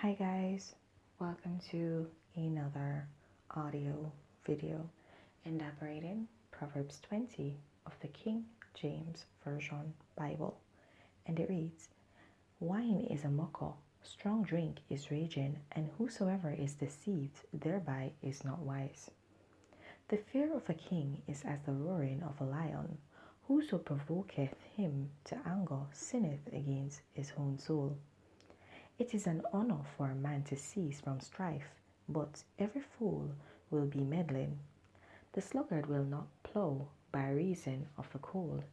Hi guys, welcome to another audio video elaborating Proverbs 20 of the King James Version Bible. And it reads, Wine is a mocker, strong drink is raging, and whosoever is deceived thereby is not wise. The fear of a king is as the roaring of a lion. Whoso provoketh him to anger sinneth against his own soul. It is an honor for a man to cease from strife, but every fool will be meddling. The sluggard will not plough by reason of the cold,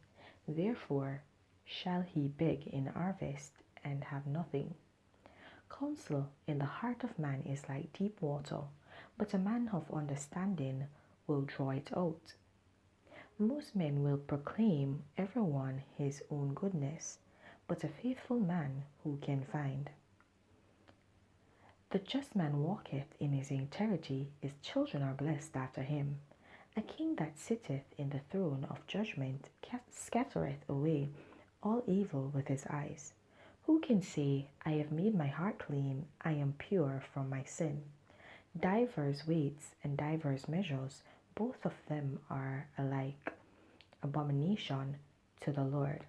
therefore shall he beg in harvest and have nothing. Counsel in the heart of man is like deep water, but a man of understanding will draw it out. Most men will proclaim every one his own goodness, but a faithful man who can find? The just man walketh in his integrity, his children are blessed after him. A king that sitteth in the throne of judgment scattereth away all evil with his eyes. Who can say, I have made my heart clean, I am pure from my sin? Divers weights and divers measures, both of them are alike abomination to the Lord.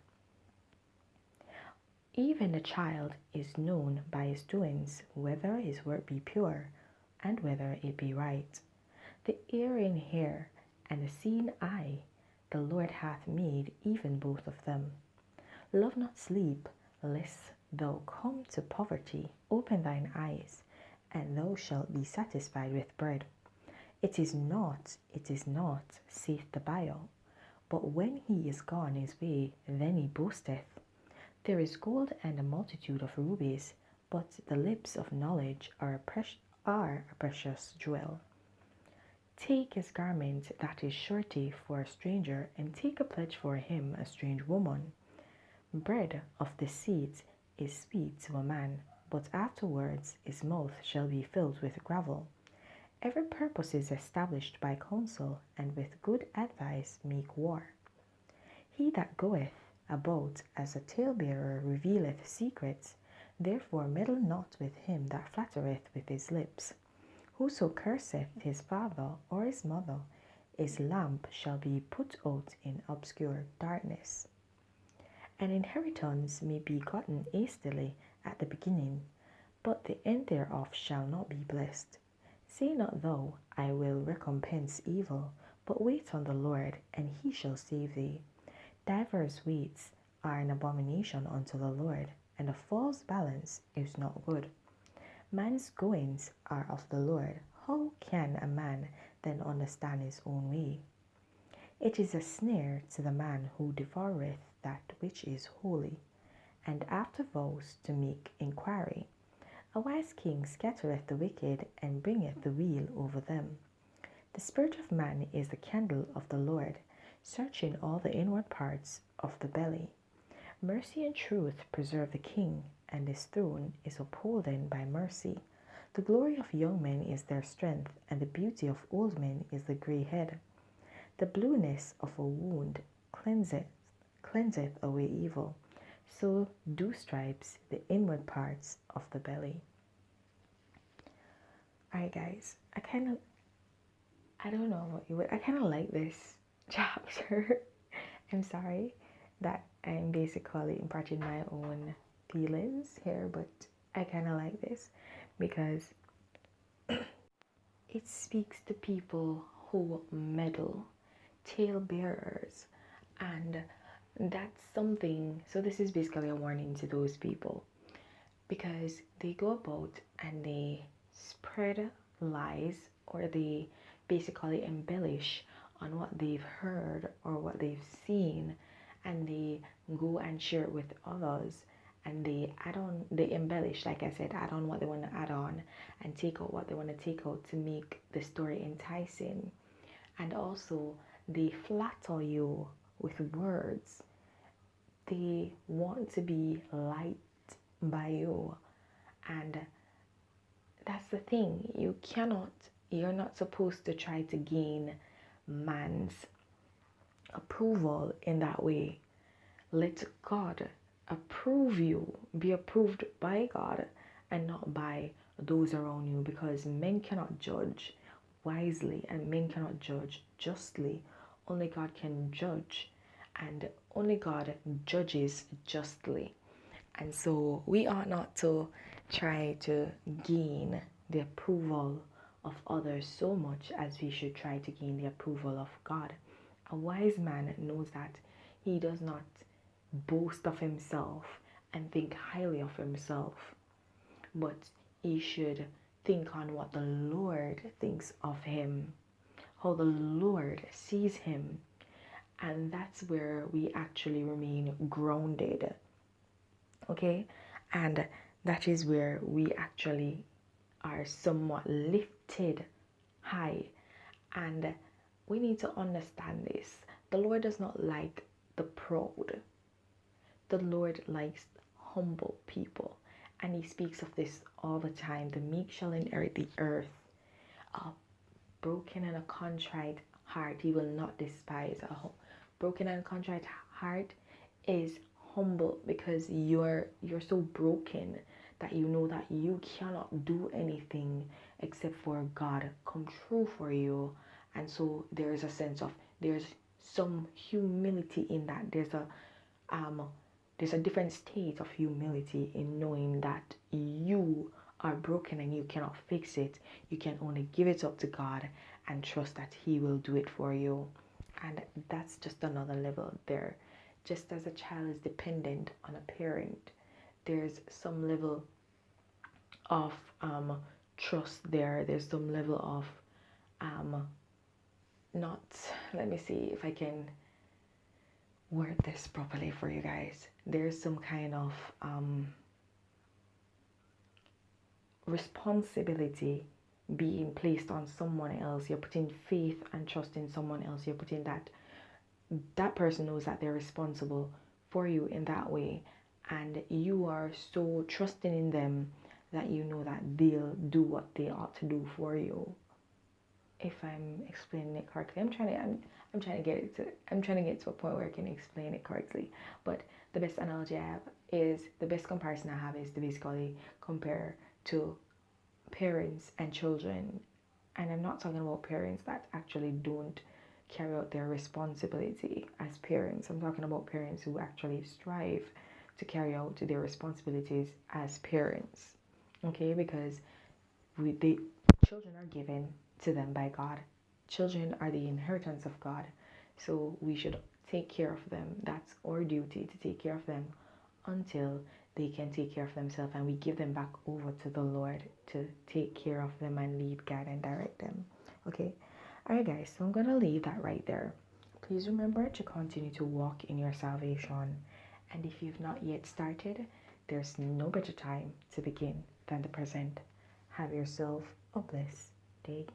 Even a child is known by his doings, whether his work be pure, and whether it be right. The erring hair and the seeing eye, the Lord hath made even both of them. Love not sleep, lest thou come to poverty. Open thine eyes, and thou shalt be satisfied with bread. It is not, saith the buyer, but when he is gone his way, then he boasteth. There is gold and a multitude of rubies, but the lips of knowledge are a precious jewel. Take his garment that is surety for a stranger, and take a pledge for him a strange woman. Bread of deceit is sweet to a man, but afterwards his mouth shall be filled with gravel. Every purpose is established by counsel, and with good advice make war. He that goeth about as a talebearer revealeth secrets, therefore meddle not with him that flattereth with his lips. Whoso curseth his father or his mother, his lamp shall be put out in obscure darkness. An inheritance may be gotten hastily at the beginning, but the end thereof shall not be blessed. Say not thou, I will recompense evil, but wait on the Lord, and he shall save thee. Divers weights are an abomination unto the Lord, and a false balance is not good. Man's goings are of the Lord. How can a man then understand his own way? It is a snare to the man who devoureth that which is holy, and after vows to make inquiry. A wise king scattereth the wicked, and bringeth the weal over them. The spirit of man is the candle of the Lord, searching all the inward parts of the belly. Mercy and truth preserve the king, and his throne is upholden by mercy. The glory of young men is their strength, and the beauty of old men is the grey head. The blueness of a wound cleanseth away evil, so do stripes the inward parts of the belly. Alright guys, I don't know about you, but I kind of like this chapter. I'm sorry that I'm basically imparting my own feelings here, but I kind of like this because it speaks to people who meddle, talebearers, and that's something. So this is basically a warning to those people because they go about and they spread lies, or they basically embellish on what they've heard or what they've seen, and they go and share it with others, and they embellish, like I said, add on what they want to add on and take out what they want to take out to make the story enticing. And also they flatter you with words. They want to be liked by you, and that's the thing. You're not supposed to try to gain man's approval in that way. Let God approve you, be approved by God, and not by those around you, because men cannot judge wisely and men cannot judge justly. Only God can judge, and only God judges justly. And so we ought not to try to gain the approval of others so much as we should try to gain the approval of God. A wise man knows that he does not boast of himself and think highly of himself, but he should think on what the Lord thinks of him, how the Lord sees him. And that's where we actually remain grounded. Okay? And that is where we actually are somewhat lifted high. And we need to understand this. The Lord does not like the proud. The Lord likes humble people. And he speaks of this all the time. The meek shall inherit the earth. A broken and a contrite heart he will not despise. A broken and contrite heart is humble, because you're so broken that you know that you cannot do anything except for God come true for you. And so there is a sense of, there's some humility in that. There's a different state of humility in knowing that you are broken and you cannot fix it. You can only give it up to God and trust that he will do it for you. And that's just another level there. Just as a child is dependent on a parent, there's some level of trust there. There's some level of not, let me see if I can word this properly for you guys. There's some kind of responsibility being placed on someone else. You're putting faith and trust in someone else. You're putting that person knows that they're responsible for you in that way, and you are so trusting in them that you know that they'll do what they ought to do for you. If I'm explaining it correctly, I'm trying to get to a point where I can explain it correctly. But the best analogy I have is, the best comparison I have is to basically compare to parents and children. And I'm not talking about parents that actually don't carry out their responsibility as parents. I'm talking about parents who actually strive to carry out their responsibilities as parents. Okay, because children are given to them by God. Children are the inheritance of God. So we should take care of them. That's our duty, to take care of them until they can take care of themselves, and we give them back over to the Lord to take care of them and lead, guide, and direct them. Okay? Alright guys, so I'm going to leave that right there. Please remember to continue to walk in your salvation. And if you've not yet started, there's no better time to begin than the present. Have yourself a blessed day.